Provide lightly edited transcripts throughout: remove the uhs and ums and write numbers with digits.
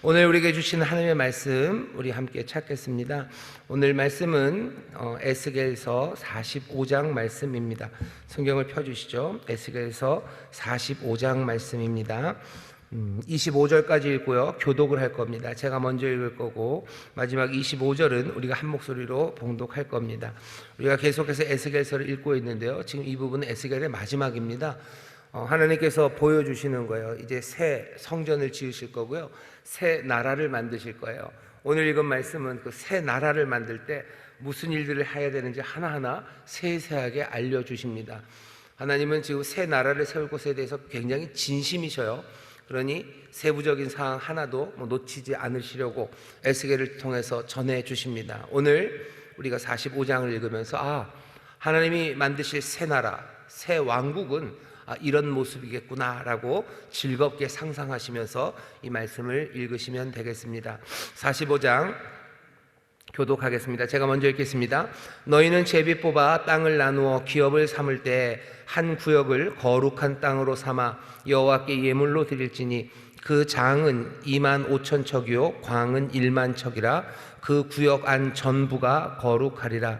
오늘 우리에게 주신 하나님의 말씀 우리 함께 찾겠습니다. 오늘 말씀은 에스겔서 45장 말씀입니다. 성경을 펴주시죠. 에스겔서 45장 말씀입니다. 25절까지 읽고요, 교독을 할 겁니다. 제가 먼저 읽을 거고 마지막 25절은 우리가 한 목소리로 봉독할 겁니다. 우리가 계속해서 에스겔서를 읽고 있는데요, 지금 이 부분은 에스겔의 마지막입니다. 하나님께서 보여주시는 거예요. 이제 새 성전을 지으실 거고요, 새 나라를 만드실 거예요. 오늘 읽은 말씀은 그 새 나라를 만들 때 무슨 일들을 해야 되는지 하나하나 세세하게 알려주십니다. 하나님은 지금 새 나라를 세울 것에 대해서 굉장히 진심이셔요. 그러니 세부적인 사항 하나도 놓치지 않으시려고 에스겔을 통해서 전해 주십니다. 오늘 우리가 45장을 읽으면서 하나님이 만드실 새 나라, 새 왕국은 이런 모습이겠구나 라고 즐겁게 상상하시면서 이 말씀을 읽으시면 되겠습니다. 45장 교독하겠습니다. 제가 먼저 읽겠습니다. 너희는 제비 뽑아 땅을 나누어 기업을 삼을 때 한 구역을 거룩한 땅으로 삼아 여호와께 예물로 드릴지니 그 장은 25,000척이요 광은 10,000척이라 그 구역 안 전부가 거룩하리라.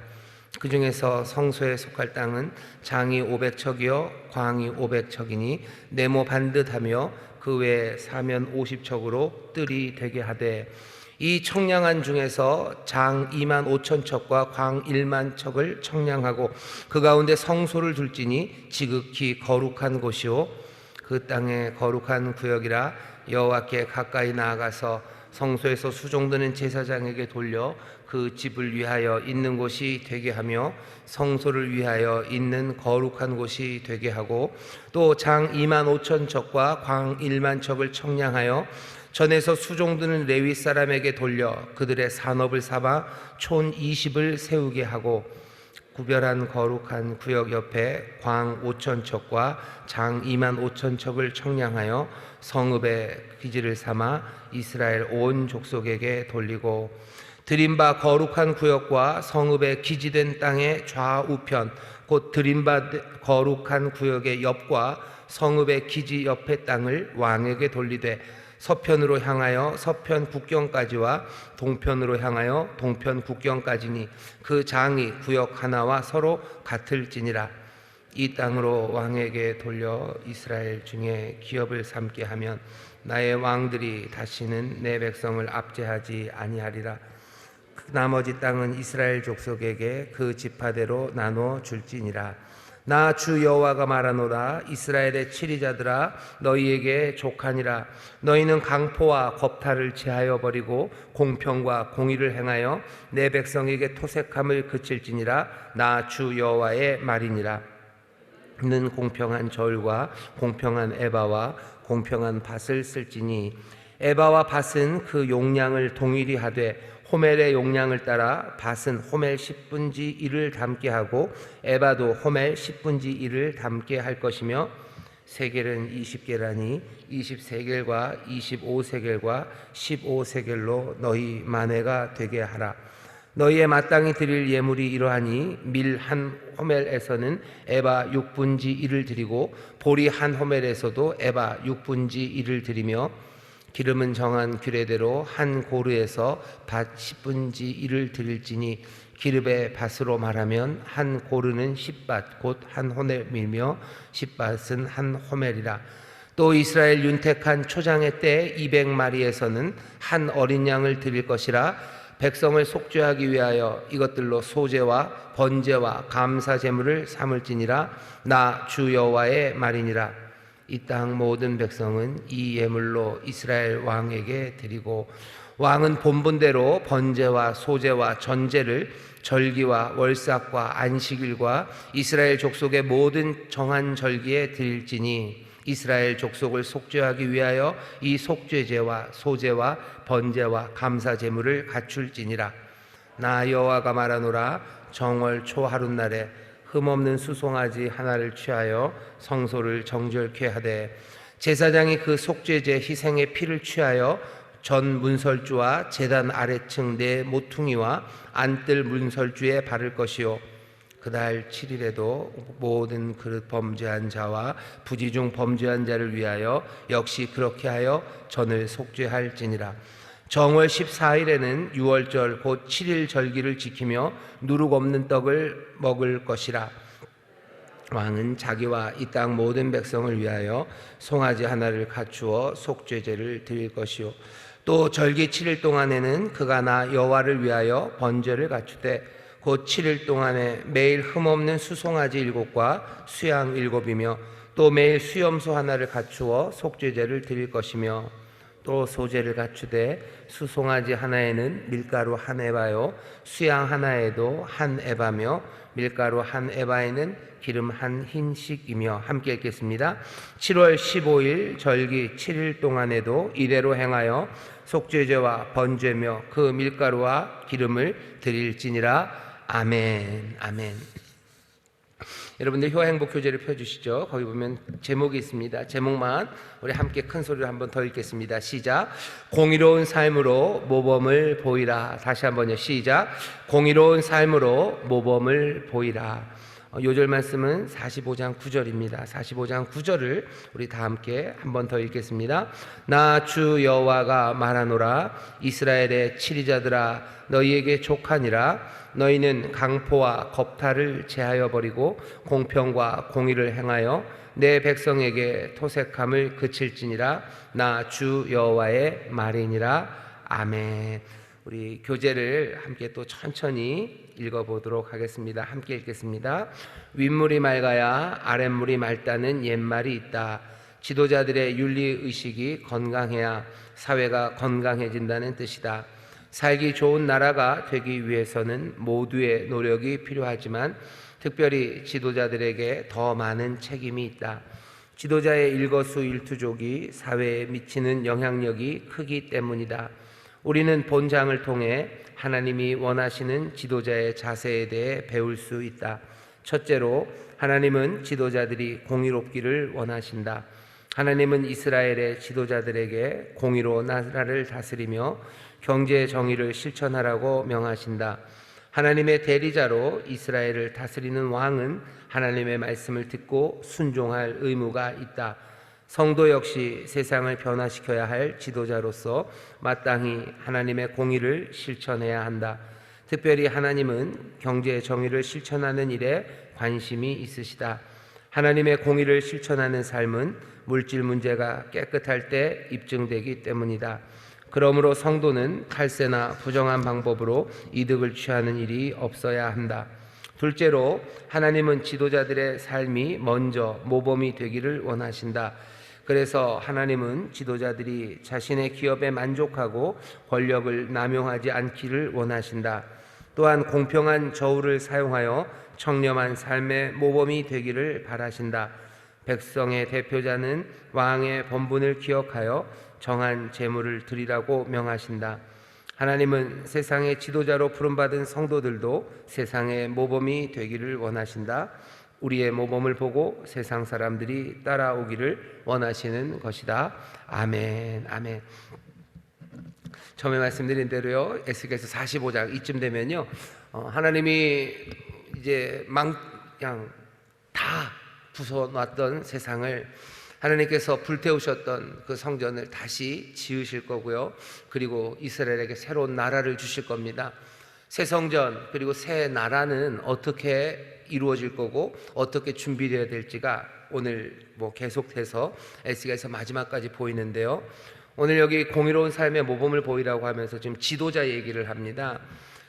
그 중에서 성소에 속할 땅은 장이 500척이요 광이 500척이니 네모 반듯하며 그 외에 사면 50척으로 뜰이 되게 하되, 이 청량한 중에서 장 25,000척과 광 10,000척을 청량하고 그 가운데 성소를 둘지니 지극히 거룩한 곳이요 그 땅의 거룩한 구역이라. 여호와께 가까이 나아가서 성소에서 수종드는 제사장에게 돌려 그 집을 위하여 있는 곳이 되게 하며 성소를 위하여 있는 거룩한 곳이 되게 하고, 또 장 25,000척과 광 10,000척을 청량하여 전에서 수종드는 레위 사람에게 돌려 그들의 산업을 삼아 촌 20을 세우게 하고, 구별한 거룩한 구역 옆에 광 5,000척과 장 25,000척을 청량하여 성읍의 기지를 삼아 이스라엘 온 족속에게 돌리고, 드림바 거룩한 구역과 성읍의 기지된 땅의 좌우편 곧 드림바 거룩한 구역의 옆과 성읍의 기지 옆의 땅을 왕에게 돌리되, 서편으로 향하여 서편 국경까지와 동편으로 향하여 동편 국경까지니 그 장이 구역 하나와 서로 같을지니라. 이 땅으로 왕에게 돌려 이스라엘 중에 기업을 삼게 하면 나의 왕들이 다시는 내 백성을 압제하지 아니하리라. 나머지 땅은 이스라엘 족속에게 그 지파대로 나눠 줄지니라. 나 주 여호와가 말하노라. 이스라엘의 치리자들아, 너희에게 족하니라. 너희는 강포와 겁탈을 제하여 버리고 공평과 공의를 행하여 내 백성에게 토색함을 그칠지니라. 나 주 여호와의 말이니라. 는 공평한 저울과 공평한 에바와 공평한 밭을 쓸지니, 에바와 밭은 그 용량을 동일히 하되 호멜의 용량을 따라 밭은 호멜 10분지 1을 담게 하고 에바도 호멜 10분지 1을 담게 할 것이며, 세겔은 20계라니 20세겔과 25세겔과 15세겔로 너희 만회가 되게 하라. 너희의 마땅히 드릴 예물이 이러하니 밀 한 호멜에서는 에바 6분지 1을 드리고 보리 한 호멜에서도 에바 6분지 1을 드리며, 기름은 정한 규례대로 한 고르에서 밭 10분지 1을 드릴지니, 기름의 밭으로 말하면 한 고르는 10밭 곧 한 호멜이며 10밭은 한 호멜이라. 또 이스라엘 윤택한 초장의 때 200마리에서는 한 어린 양을 드릴 것이라. 백성을 속죄하기 위하여 이것들로 소제와 번제와 감사 제물을 삼을지니라. 나 주 여호와의 말이니라. 이 땅 모든 백성은 이 예물로 이스라엘 왕에게 드리고, 왕은 본분대로 번제와 소제와 전제를 절기와 월삭과 안식일과 이스라엘 족속의 모든 정한 절기에 드릴지니, 이스라엘 족속을 속죄하기 위하여 이 속죄제와 소제와 번제와 감사 제물을 갖출지니라. 나 여호와가 말하노라. 정월 초 하룻날에 흠없는 수송아지 하나를 취하여 성소를 정결케 하되, 제사장이 그 속죄제 희생의 피를 취하여 전 문설주와 제단 아래층 네 모퉁이와 안뜰 문설주에 바를 것이요 그달 7일에도 모든 그 범죄한 자와 부지 중 범죄한 자를 위하여 역시 그렇게 하여 전을 속죄할지니라. 정월 14일에는 유월절 곧 7일 절기를 지키며 누룩 없는 떡을 먹을 것이라. 왕은 자기와 이 땅 모든 백성을 위하여 송아지 하나를 갖추어 속죄제를 드릴 것이요, 또 절기 7일 동안에는 그가 나 여호와를 위하여 번제를 갖추되 곧 7일 동안에 매일 흠없는 수송아지 7과 수양 7이며 또 매일 수염소 하나를 갖추어 속죄제를 드릴 것이며, 또 소제를 갖추되 수송아지 하나에는 밀가루 한 에바요 수양 하나에도 한 에바며 밀가루 한 에바에는 기름 한 흰씩이며. 함께 읽겠습니다. 7월 15일 절기 7일 동안에도 이대로 행하여 속죄제와 번제며 그 밀가루와 기름을 드릴지니라. 아멘. 아멘. 여러분들 효행복 교재를 펴주시죠. 거기 보면 제목이 있습니다. 제목만 우리 함께 큰 소리로 한번 더 읽겠습니다. 시작. 공의로운 삶으로 모범을 보이라. 다시 한번요. 시작. 공의로운 삶으로 모범을 보이라. 요절 말씀은 45장 9절입니다. 45장 9절을 우리 다 함께 한번 더 읽겠습니다. 나 주 여호와가 말하노라. 이스라엘의 치리자들아, 너희에게 족하니라. 너희는 강포와 겁탈을 제하여 버리고 공평과 공의를 행하여 내 백성에게 토색함을 그칠지니라. 나 주 여호와의 말이니라. 아멘. 우리 교재를 함께 또 천천히 읽어보도록 하겠습니다. 함께 읽겠습니다. 윗물이 맑아야 아랫물이 맑다는 옛말이 있다. 지도자들의 윤리의식이 건강해야 사회가 건강해진다는 뜻이다. 살기 좋은 나라가 되기 위해서는 모두의 노력이 필요하지만 특별히 지도자들에게 더 많은 책임이 있다. 지도자의 일거수일투족이 사회에 미치는 영향력이 크기 때문이다. 우리는 본장을 통해 하나님이 원하시는 지도자의 자세에 대해 배울 수 있다. 첫째로, 하나님은 지도자들이 공의롭기를 원하신다. 하나님은 이스라엘의 지도자들에게 공의로 나라를 다스리며 경제 정의를 실천하라고 명하신다. 하나님의 대리자로 이스라엘을 다스리는 왕은 하나님의 말씀을 듣고 순종할 의무가 있다. 성도 역시 세상을 변화시켜야 할 지도자로서 마땅히 하나님의 공의를 실천해야 한다. 특별히 하나님은 경제 정의를 실천하는 일에 관심이 있으시다. 하나님의 공의를 실천하는 삶은 물질 문제가 깨끗할 때 입증되기 때문이다. 그러므로 성도는 탈세나 부정한 방법으로 이득을 취하는 일이 없어야 한다. 둘째로, 하나님은 지도자들의 삶이 먼저 모범이 되기를 원하신다. 그래서 하나님은 지도자들이 자신의 기업에 만족하고 권력을 남용하지 않기를 원하신다. 또한 공평한 저울을 사용하여 청렴한 삶의 모범이 되기를 바라신다. 백성의 대표자는 왕의 본분을 기억하여 정한 제물을 드리라고 명하신다. 하나님은 세상의 지도자로 부름받은 성도들도 세상의 모범이 되기를 원하신다. 우리의 모범을 보고 세상 사람들이 따라오기를 원하시는 것이다. 아멘. 아멘. 처음에 말씀드린 대로요, 에스겔서 45장 이쯤 되면요, 하나님이 이제 그냥 다 부숴놨던 세상을 하나님께서 불태우셨던 그 성전을 다시 지으실 거고요, 그리고 이스라엘에게 새로운 나라를 주실 겁니다. 새 성전 그리고 새 나라는 어떻게 이루어질 거고 어떻게 준비되어야 될지가 오늘 계속해서 에스겔서 마지막까지 보이는데요, 오늘 여기 공의로운 삶의 모범을 보이라고 하면서 지금 지도자 얘기를 합니다.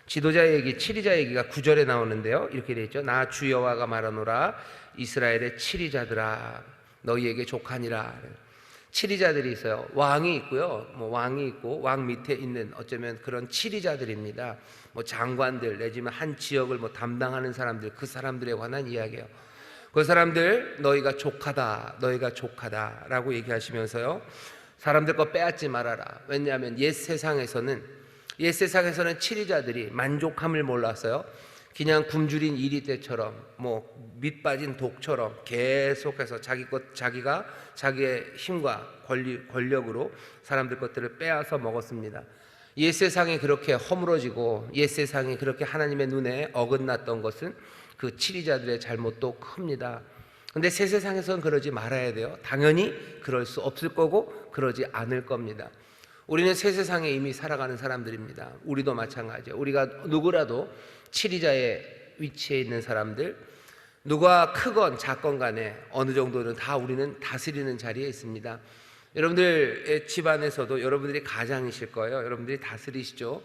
지도자 얘기, 치리자 얘기가 9절에 나오는데요, 이렇게 되어 있죠. 나 주 여호와가 말하노라. 이스라엘의 치리자들아, 너희에게 족하니라. 치리자들이 있어요. 왕이 있고요, 왕이 있고 왕 밑에 있는 어쩌면 그런 치리자들입니다. 장관들 내지는 한 지역을 담당하는 사람들, 그 사람들에 관한 이야기예요. 그 사람들 너희가 족하다, 너희가 족하다라고 얘기하시면서요, 사람들 거 빼앗지 말아라. 왜냐하면 옛 세상에서는 치리자들이 만족함을 몰랐어요. 그냥 굶주린 이리 때처럼 밑 빠진 독처럼 계속해서 자기가 자기의 힘과 권력으로 사람들 것들을 빼앗아 먹었습니다. 옛 세상이 그렇게 허물어지고 옛 세상이 그렇게 하나님의 눈에 어긋났던 것은 그 치리자들의 잘못도 큽니다. 근데 새 세상에서는 그러지 말아야 돼요. 당연히 그럴 수 없을 거고 그러지 않을 겁니다. 우리는 새 세상에 이미 살아가는 사람들입니다. 우리도 마찬가지예요. 우리가 누구라도 치리자의 위치에 있는 사람들, 누가 크건 작건 간에 어느 정도는 다 우리는 다스리는 자리에 있습니다. 여러분들의 집안에서도 여러분들이 가장이실 거예요. 여러분들이 다스리시죠.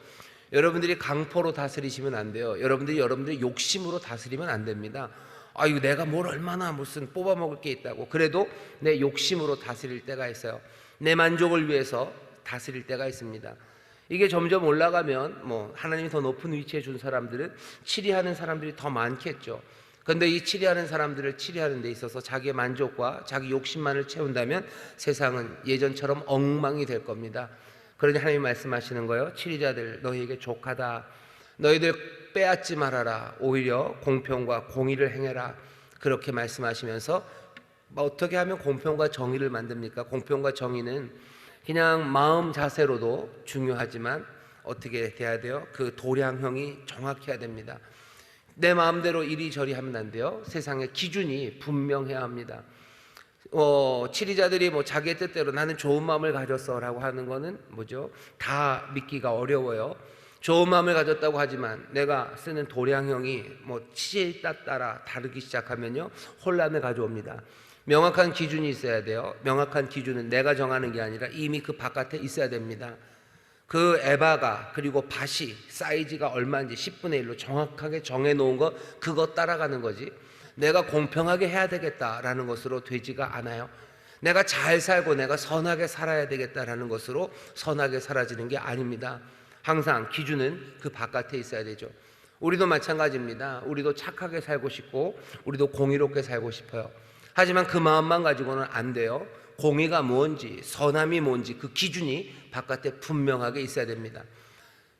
여러분들이 강포로 다스리시면 안 돼요. 여러분들이 욕심으로 다스리면 안 됩니다. 아유, 내가 뭘 얼마나 무슨 뽑아먹을 게 있다고. 그래도 내 욕심으로 다스릴 때가 있어요. 내 만족을 위해서 다스릴 때가 있습니다. 이게 점점 올라가면 하나님이 더 높은 위치에 준 사람들은 치리하는 사람들이 더 많겠죠. 그런데 이 치리하는 사람들을 치리하는 데 있어서 자기의 만족과 자기 욕심만을 채운다면 세상은 예전처럼 엉망이 될 겁니다. 그러니 하나님이 말씀하시는 거예요. 치리자들, 너희에게 족하다. 너희들 빼앗지 말아라. 오히려 공평과 공의를 행해라. 그렇게 말씀하시면서 어떻게 하면 공평과 정의를 만듭니까? 공평과 정의는 그냥 마음 자세로도 중요하지만 어떻게 돼야 돼요? 그 도량형이 정확해야 됩니다. 내 마음대로 이리저리 하면 안 돼요. 세상의 기준이 분명해야 합니다. 치리자들이 자기의 뜻대로 나는 좋은 마음을 가졌어 라고 하는 거는 뭐죠? 다 믿기가 어려워요. 좋은 마음을 가졌다고 하지만 내가 쓰는 도량형이 치에 따라 다르기 시작하면요, 혼란을 가져옵니다. 명확한 기준이 있어야 돼요. 명확한 기준은 내가 정하는 게 아니라 이미 그 바깥에 있어야 됩니다. 그 에바가 그리고 밭이 사이즈가 얼마인지 10분의 1로 정확하게 정해놓은 거, 그거 따라가는 거지, 내가 공평하게 해야 되겠다라는 것으로 되지가 않아요. 내가 잘 살고 내가 선하게 살아야 되겠다라는 것으로 선하게 사라지는 게 아닙니다. 항상 기준은 그 바깥에 있어야 되죠. 우리도 마찬가지입니다. 우리도 착하게 살고 싶고 우리도 공의롭게 살고 싶어요. 하지만 그 마음만 가지고는 안 돼요. 공의가 뭔지 선함이 뭔지 그 기준이 바깥에 분명하게 있어야 됩니다.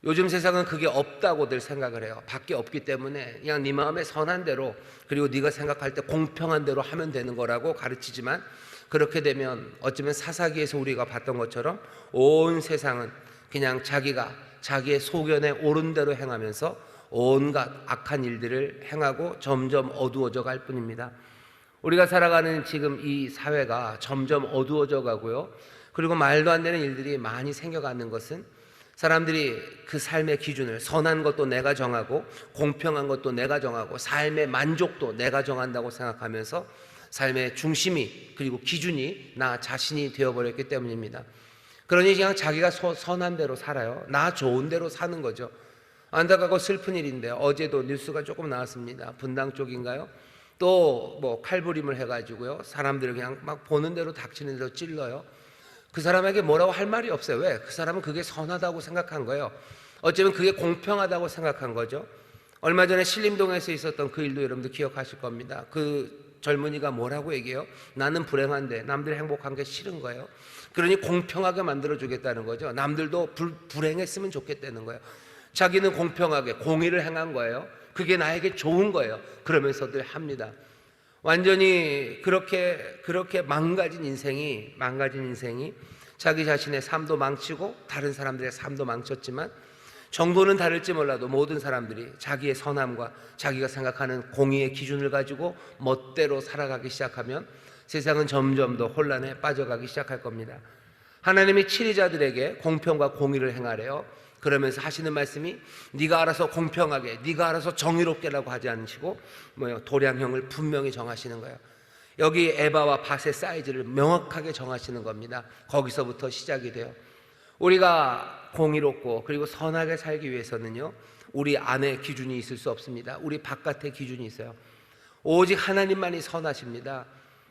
요즘 세상은 그게 없다고들 생각을 해요. 밖에 없기 때문에 그냥 네 마음에 선한 대로, 그리고 네가 생각할 때 공평한 대로 하면 되는 거라고 가르치지만, 그렇게 되면 어쩌면 사사기에서 우리가 봤던 것처럼 온 세상은 그냥 자기가 자기의 소견에 옳은 대로 행하면서 온갖 악한 일들을 행하고 점점 어두워져 갈 뿐입니다. 우리가 살아가는 지금 이 사회가 점점 어두워져 가고요, 그리고 말도 안 되는 일들이 많이 생겨가는 것은 사람들이 그 삶의 기준을, 선한 것도 내가 정하고 공평한 것도 내가 정하고 삶의 만족도 내가 정한다고 생각하면서 삶의 중심이, 그리고 기준이 나 자신이 되어버렸기 때문입니다. 그러니 그냥 자기가 선한 대로 살아요. 나 좋은 대로 사는 거죠. 안타깝고 슬픈 일인데 어제도 뉴스가 조금 나왔습니다. 분당 쪽인가요? 또 칼부림을 해가지고요, 사람들을 그냥 막 보는 대로 닥치는 대로 찔러요. 그 사람에게 뭐라고 할 말이 없어요. 왜? 그 사람은 그게 선하다고 생각한 거예요. 어쩌면 그게 공평하다고 생각한 거죠. 얼마 전에 신림동에서 있었던 그 일도 여러분들 기억하실 겁니다. 그 젊은이가 뭐라고 얘기해요? 나는 불행한데 남들 행복한 게 싫은 거예요. 그러니 공평하게 만들어주겠다는 거죠. 남들도 불행했으면 좋겠다는 거예요. 자기는 공평하게 공의를 행한 거예요. 그게 나에게 좋은 거예요. 그러면서들 합니다. 완전히 그렇게 망가진 인생이 자기 자신의 삶도 망치고 다른 사람들의 삶도 망쳤지만, 정도는 다를지 몰라도 모든 사람들이 자기의 선함과 자기가 생각하는 공의의 기준을 가지고 멋대로 살아가기 시작하면 세상은 점점 더 혼란에 빠져가기 시작할 겁니다. 하나님이 치리자들에게 공평과 공의를 행하래요. 그러면서 하시는 말씀이 네가 알아서 공평하게, 네가 알아서 정의롭게라고 하지 않으시고 도량형을 분명히 정하시는 거예요. 여기 에바와 밭의 사이즈를 명확하게 정하시는 겁니다. 거기서부터 시작이 돼요. 우리가 공의롭고 그리고 선하게 살기 위해서는요, 우리 안에 기준이 있을 수 없습니다. 우리 바깥에 기준이 있어요. 오직 하나님만이 선하십니다.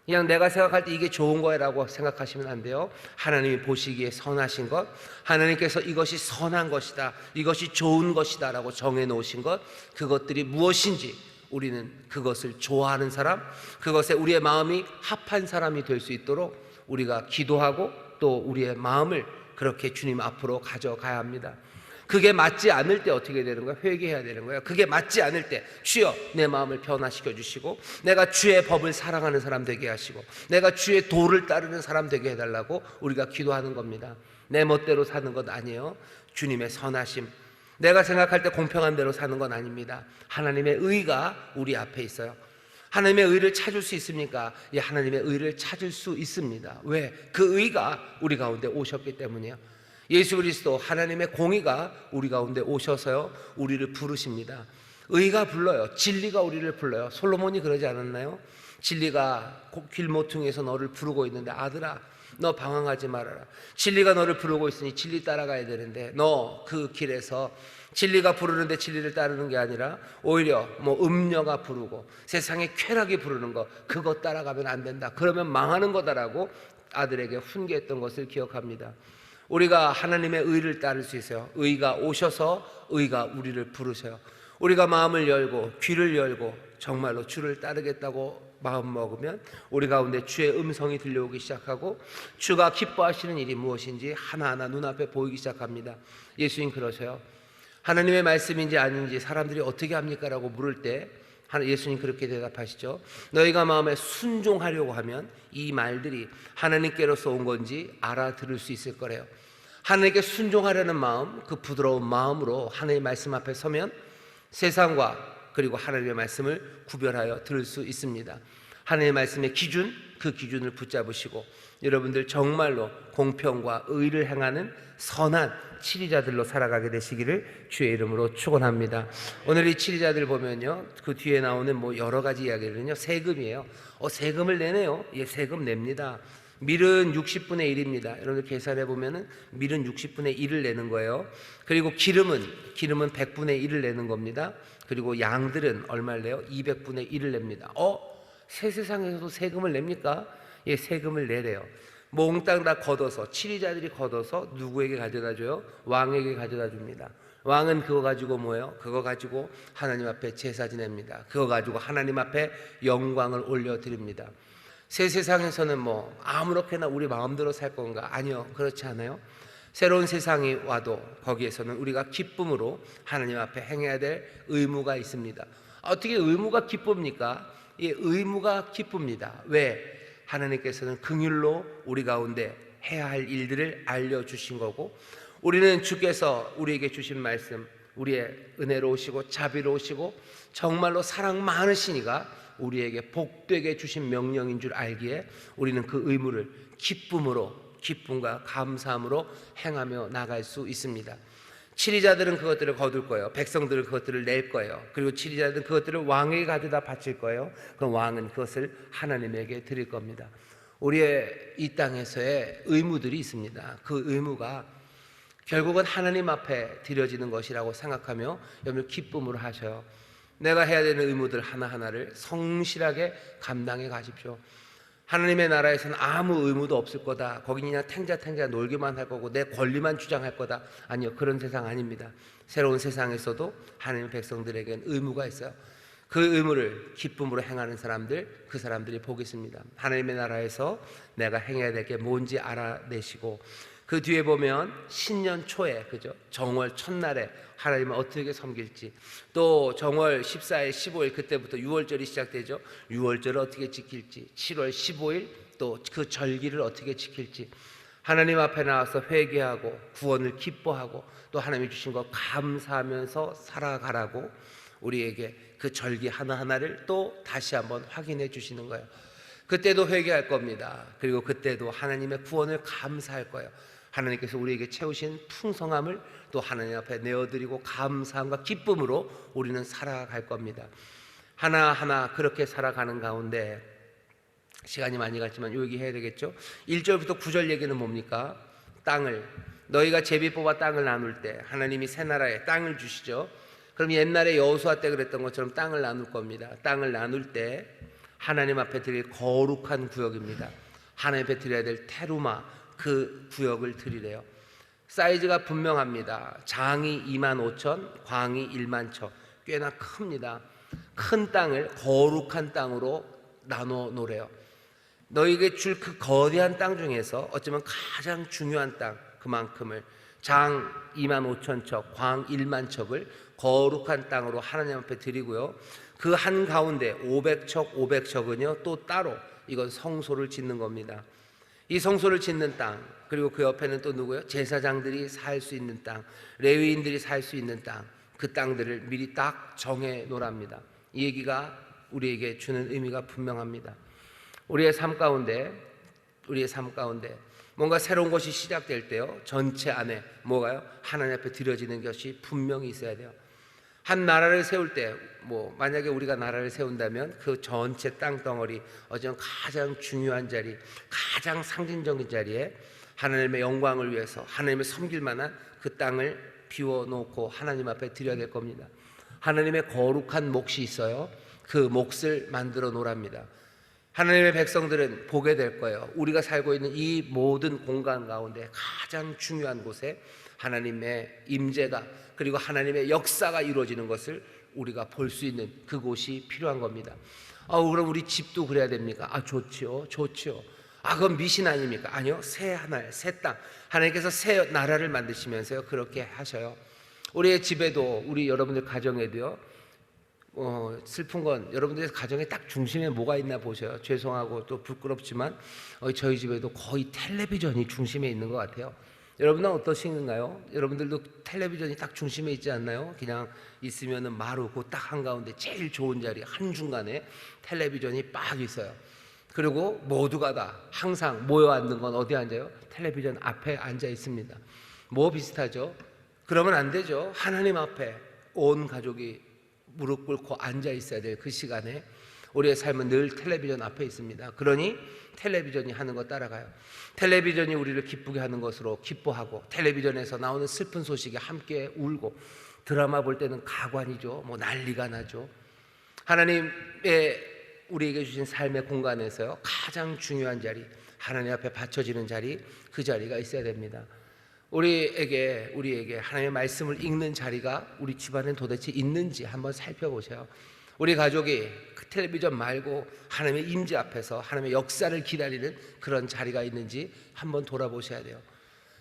그냥 내가 생각할 때 이게 좋은 거라고 생각하시면 안 돼요. 하나님이 보시기에 선하신 것, 하나님께서 이것이 선한 것이다, 이것이 좋은 것이다 라고 정해놓으신 것, 그것들이 무엇인지 우리는 그것을 좋아하는 사람, 그것에 우리의 마음이 합한 사람이 될 수 있도록 우리가 기도하고 또 우리의 마음을 그렇게 주님 앞으로 가져가야 합니다. 그게 맞지 않을 때 어떻게 되는 거예요? 회개해야 되는 거예요. 그게 맞지 않을 때 주여 내 마음을 변화시켜 주시고 내가 주의 법을 사랑하는 사람 되게 하시고 내가 주의 도를 따르는 사람 되게 해달라고 우리가 기도하는 겁니다. 내 멋대로 사는 것 아니에요. 주님의 선하심, 내가 생각할 때 공평한 대로 사는 건 아닙니다. 하나님의 의가 우리 앞에 있어요. 하나님의 의를 찾을 수 있습니까? 예, 하나님의 의를 찾을 수 있습니다. 왜? 그 의가 우리 가운데 오셨기 때문이에요. 예수 그리스도 하나님의 공의가 우리 가운데 오셔서요, 우리를 부르십니다. 의가 불러요. 진리가 우리를 불러요. 솔로몬이 그러지 않았나요? 진리가 길모퉁이에서 너를 부르고 있는데 아들아, 너 방황하지 말아라. 진리가 너를 부르고 있으니 진리 따라가야 되는데 너 그 길에서 진리가 부르는데 진리를 따르는 게 아니라 오히려 음녀가 부르고 세상의 쾌락이 부르는 거, 그거 따라가면 안 된다. 그러면 망하는 거다라고 아들에게 훈계했던 것을 기억합니다. 우리가 하나님의 의를 따를 수 있어요. 의가 오셔서 의가 우리를 부르셔요. 우리가 마음을 열고 귀를 열고 정말로 주를 따르겠다고 마음 먹으면 우리 가운데 주의 음성이 들려오기 시작하고 주가 기뻐하시는 일이 무엇인지 하나하나 눈앞에 보이기 시작합니다. 예수님 그러셔요. 하나님의 말씀인지 아닌지 사람들이 어떻게 합니까? 라고 물을 때 예수님 그렇게 대답하시죠. 너희가 마음에 순종하려고 하면 이 말들이 하나님께로서 온 건지 알아들을 수 있을 거래요. 하나님께 순종하려는 마음, 그 부드러운 마음으로 하나님의 말씀 앞에 서면 세상과 그리고 하나님의 말씀을 구별하여 들을 수 있습니다. 하나님의 말씀의 기준, 그 기준을 붙잡으시고 여러분들 정말로 공평과 의를 행하는 선한 치리자들로 살아가게 되시기를 주의 이름으로 축원합니다. 오늘 이 치리자들 보면요, 그 뒤에 나오는 여러 가지 이야기들은요, 세금이에요. 세금을 내네요. 예, 세금 냅니다. 밀은 60분의 1입니다. 여러분들 계산해 보면은 밀은 60분의 1을 내는 거예요. 그리고 기름은 100분의 1을 내는 겁니다. 그리고 양들은 얼마를 내요? 200분의 1을 냅니다. 새 세상에서도 세금을 냅니까? 예, 세금을 내래요. 몽땅 다 걷어서, 치리자들이 걷어서 누구에게 가져다 줘요? 왕에게 가져다 줍니다. 왕은 그거 가지고 뭐예요? 그거 가지고 하나님 앞에 제사 지냅니다. 그거 가지고 하나님 앞에 영광을 올려드립니다. 새 세상에서는 아무렇게나 우리 마음대로 살 건가? 아니요, 그렇지 않아요. 새로운 세상이 와도 거기에서는 우리가 기쁨으로 하나님 앞에 행해야 될 의무가 있습니다. 어떻게 의무가 기쁩니까? 예, 의무가 기쁩니다. 왜? 하나님께서는 긍휼로 우리 가운데 해야 할 일들을 알려주신 거고, 우리는 주께서 우리에게 주신 말씀, 우리의 은혜로우시고 자비로우시고 정말로 사랑 많으시니까 우리에게 복되게 주신 명령인 줄 알기에 우리는 그 의무를 기쁨과 감사함으로 행하며 나갈 수 있습니다. 치리자들은 그것들을 거둘 거예요. 백성들은 그것들을 낼 거예요. 그리고 치리자들은 그것들을 왕에게 가져다 바칠 거예요. 그럼 왕은 그것을 하나님에게 드릴 겁니다. 우리의 이 땅에서의 의무들이 있습니다. 그 의무가 결국은 하나님 앞에 드려지는 것이라고 생각하며 여러분 기쁨으로 하셔요. 내가 해야 되는 의무들 하나하나를 성실하게 감당해 가십시오. 하나님의 나라에서는 아무 의무도 없을 거다. 거긴 그냥 탱자탱자 놀기만 할 거고 내 권리만 주장할 거다. 아니요, 그런 세상 아닙니다. 새로운 세상에서도 하나님의 백성들에게는 의무가 있어요. 그 의무를 기쁨으로 행하는 사람들, 그 사람들이 복이 있습니다. 하나님의 나라에서 내가 행해야 될 게 뭔지 알아내시고, 그 뒤에 보면 신년 초에, 그죠? 정월 첫날에 하나님을 어떻게 섬길지, 또 정월 14일, 15일 그때부터 6월절이 시작되죠. 6월절을 어떻게 지킬지, 7월 15일 또 그 절기를 어떻게 지킬지, 하나님 앞에 나와서 회개하고 구원을 기뻐하고 또 하나님이 주신 거 감사하면서 살아가라고 우리에게 그 절기 하나하나를 또 다시 한번 확인해 주시는 거예요. 그때도 회개할 겁니다. 그리고 그때도 하나님의 구원을 감사할 거예요. 하나님께서 우리에게 채우신 풍성함을 또 하나님 앞에 내어드리고 감사함과 기쁨으로 우리는 살아갈 겁니다. 하나하나 그렇게 살아가는 가운데 시간이 많이 갔지만 요 얘기 해야 되겠죠. 1절부터 9절 얘기는 뭡니까? 땅을, 너희가 제비 뽑아 땅을 나눌 때 하나님이 새 나라에 땅을 주시죠. 그럼 옛날에 여호수아 때 그랬던 것처럼 땅을 나눌 겁니다. 땅을 나눌 때 하나님 앞에 드릴 거룩한 구역입니다. 하나님 앞에 드려야 될 테루마, 그 구역을 드리래요. 사이즈가 분명합니다. 장이 25,000, 광이 10,000척, 꽤나 큽니다. 큰 땅을 거룩한 땅으로 나눠 놓으래요. 너희에게 줄 그 거대한 땅 중에서 어쩌면 가장 중요한 땅, 그만큼을, 장 25,000척, 광 10,000척을 거룩한 땅으로 하나님 앞에 드리고요. 그 한가운데 500척은요 또 따로, 이건 성소를 짓는 겁니다. 이 성소를 짓는 땅, 그리고 그 옆에는 또 누구요? 제사장들이 살 수 있는 땅, 레위인들이 살 수 있는 땅, 그 땅들을 미리 딱 정해 놓으랍니다. 이 얘기가 우리에게 주는 의미가 분명합니다. 우리의 삶 가운데 뭔가 새로운 것이 시작될 때요, 전체 안에 뭐가요? 하나님 앞에 드려지는 것이 분명히 있어야 돼요. 한 나라를 세울 때, 만약에 우리가 나라를 세운다면 그 전체 땅덩어리, 어쩌면 가장 중요한 자리, 가장 상징적인 자리에 하나님의 영광을 위해서 하나님을 섬길 만한 그 땅을 비워놓고 하나님 앞에 드려야 될 겁니다. 하나님의 거룩한 몫이 있어요. 그 몫을 만들어 놓으랍니다. 하나님의 백성들은 보게 될 거예요. 우리가 살고 있는 이 모든 공간 가운데 가장 중요한 곳에 하나님의 임재가, 그리고 하나님의 역사가 이루어지는 것을 우리가 볼 수 있는 그곳이 필요한 겁니다. 그럼 우리 집도 그래야 됩니까? 좋지요. 그건 미신 아닙니까? 아니요, 새 하늘, 새 땅. 하나님께서 새 나라를 만드시면서요, 그렇게 하셔요. 우리의 집에도, 우리 여러분들 가정에도요, 슬픈 건 여러분들의 가정의 딱 중심에 뭐가 있나 보셔요. 죄송하고 또 부끄럽지만 저희 집에도 거의 텔레비전이 중심에 있는 것 같아요. 여러분은 어떠신가요? 여러분들도 텔레비전이 딱 중심에 있지 않나요? 그냥 있으면은 마루고 딱 한가운데 제일 좋은 자리 한중간에 텔레비전이 빡 있어요. 그리고 모두가 다 항상 모여 앉는 건 어디 앉아요? 텔레비전 앞에 앉아 있습니다. 뭐 비슷하죠? 그러면 안 되죠. 하나님 앞에 온 가족이 무릎 꿇고 앉아 있어야 될 그 시간에 우리의 삶은 늘 텔레비전 앞에 있습니다. 그러니 텔레비전이 하는 거 따라가요. 텔레비전이 우리를 기쁘게 하는 것으로 기뻐하고, 텔레비전에서 나오는 슬픈 소식에 함께 울고, 드라마 볼 때는 가관이죠. 난리가 나죠. 하나님의 우리에게 주신 삶의 공간에서요, 가장 중요한 자리, 하나님 앞에 바쳐지는 자리, 그 자리가 있어야 됩니다. 우리에게 하나님의 말씀을 읽는 자리가 우리 집안엔 도대체 있는지 한번 살펴보세요. 우리 가족이 그 텔레비전 말고 하나님의 임재 앞에서 하나님의 역사를 기다리는 그런 자리가 있는지 한번 돌아보셔야 돼요.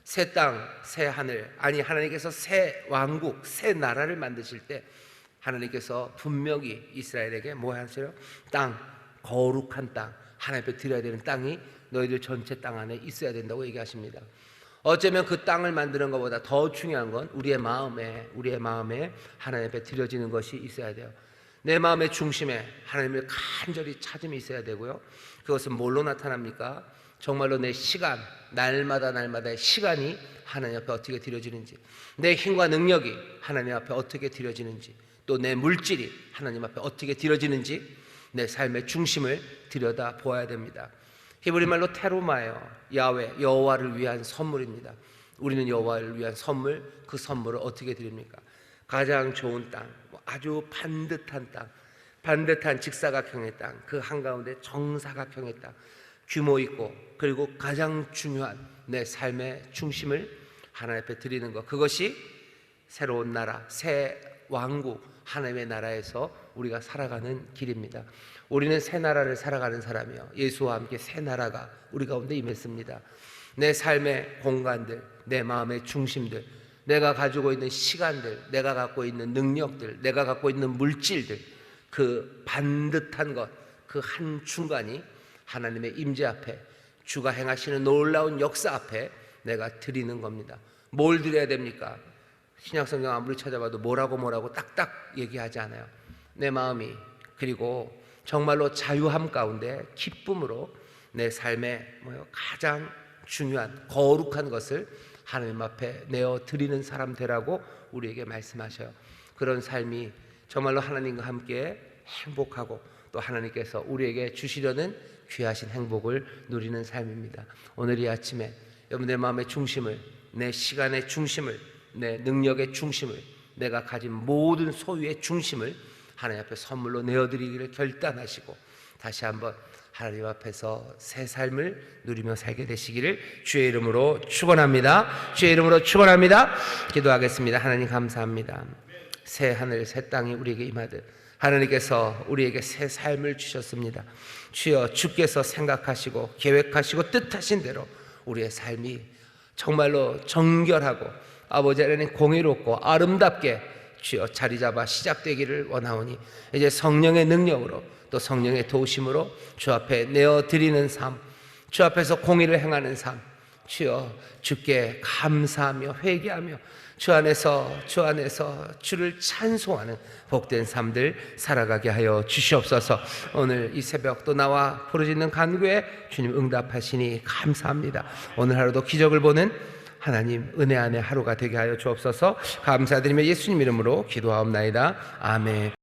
새 땅, 새 하늘, 하나님께서 새 왕국, 새 나라를 만드실 때 하나님께서 분명히 이스라엘에게 뭐 하세요? 땅, 거룩한 땅, 하나님 앞에 드려야 되는 땅이 너희들 전체 땅 안에 있어야 된다고 얘기하십니다. 어쩌면 그 땅을 만드는 것보다 더 중요한 건 우리의 마음에 하나님 앞에 드려지는 것이 있어야 돼요. 내 마음의 중심에 하나님을 간절히 찾음이 있어야 되고요. 그것은 뭘로 나타납니까? 정말로 내 시간, 날마다의 시간이 하나님 앞에 어떻게 드려지는지, 내 힘과 능력이 하나님 앞에 어떻게 드려지는지, 또 내 물질이 하나님 앞에 어떻게 드려지는지, 내 삶의 중심을 들여다 보아야 됩니다. 히브리 말로 테루마예요. 야훼, 여호와를 위한 선물입니다. 우리는 여호와를 위한 선물, 그 선물을 어떻게 드립니까? 가장 좋은 땅, 아주 반듯한 땅, 반듯한 직사각형의 땅, 그 한가운데 정사각형의 땅, 규모 있고, 그리고 가장 중요한 내 삶의 중심을 하나님 앞에 드리는 것, 그것이 새로운 나라, 새 왕국, 하나님의 나라에서 우리가 살아가는 길입니다. 우리는 새 나라를 살아가는 사람이요, 예수와 함께 새 나라가 우리 가운데 임했습니다. 내 삶의 공간들, 내 마음의 중심들, 내가 가지고 있는 시간들, 내가 갖고 있는 능력들, 내가 갖고 있는 물질들, 그 반듯한 것, 그 한순간이 하나님의 임재 앞에, 주가 행하시는 놀라운 역사 앞에 내가 드리는 겁니다. 뭘 드려야 됩니까? 신약성경 아무리 찾아봐도 뭐라고 딱딱 얘기하지 않아요. 내 마음이, 그리고 정말로 자유함 가운데 기쁨으로 내 삶의 가장 중요한 거룩한 것을 하나님 앞에 내어 드리는 사람 되라고 우리에게 말씀하셔요. 그런 삶이 정말로 하나님과 함께 행복하고, 또 하나님께서 우리에게 주시려는 귀하신 행복을 누리는 삶입니다. 오늘 이 아침에 여러분의 마음의 중심을, 내 시간의 중심을, 내 능력의 중심을, 내가 가진 모든 소유의 중심을 하나님 앞에 선물로 내어드리기를 결단하시고, 다시 한번 하나님 앞에서 새 삶을 누리며 살게 되시기를 주의 이름으로 축원합니다. 주의 이름으로 축원합니다. 기도하겠습니다. 하나님 감사합니다. 새 하늘 새 땅이 우리에게 임하듯 하나님께서 우리에게 새 삶을 주셨습니다. 주여, 주께서 생각하시고 계획하시고 뜻하신 대로 우리의 삶이 정말로 정결하고 아버지 하나님 공의롭고 아름답게 주여 자리 잡아 시작되기를 원하오니, 이제 성령의 능력으로 또 성령의 도우심으로 주 앞에 내어드리는 삶, 주 앞에서 공의를 행하는 삶, 주여 주께 감사하며 회개하며 주 안에서 주를 찬송하는 복된 삶들 살아가게 하여 주시옵소서. 오늘 이 새벽 또 나와 부르짖는 간구에 주님 응답하시니 감사합니다. 오늘 하루도 기적을 보는 하나님 은혜 안에 하루가 되게 하여 주옵소서. 감사드리며 예수님 이름으로 기도하옵나이다. 아멘.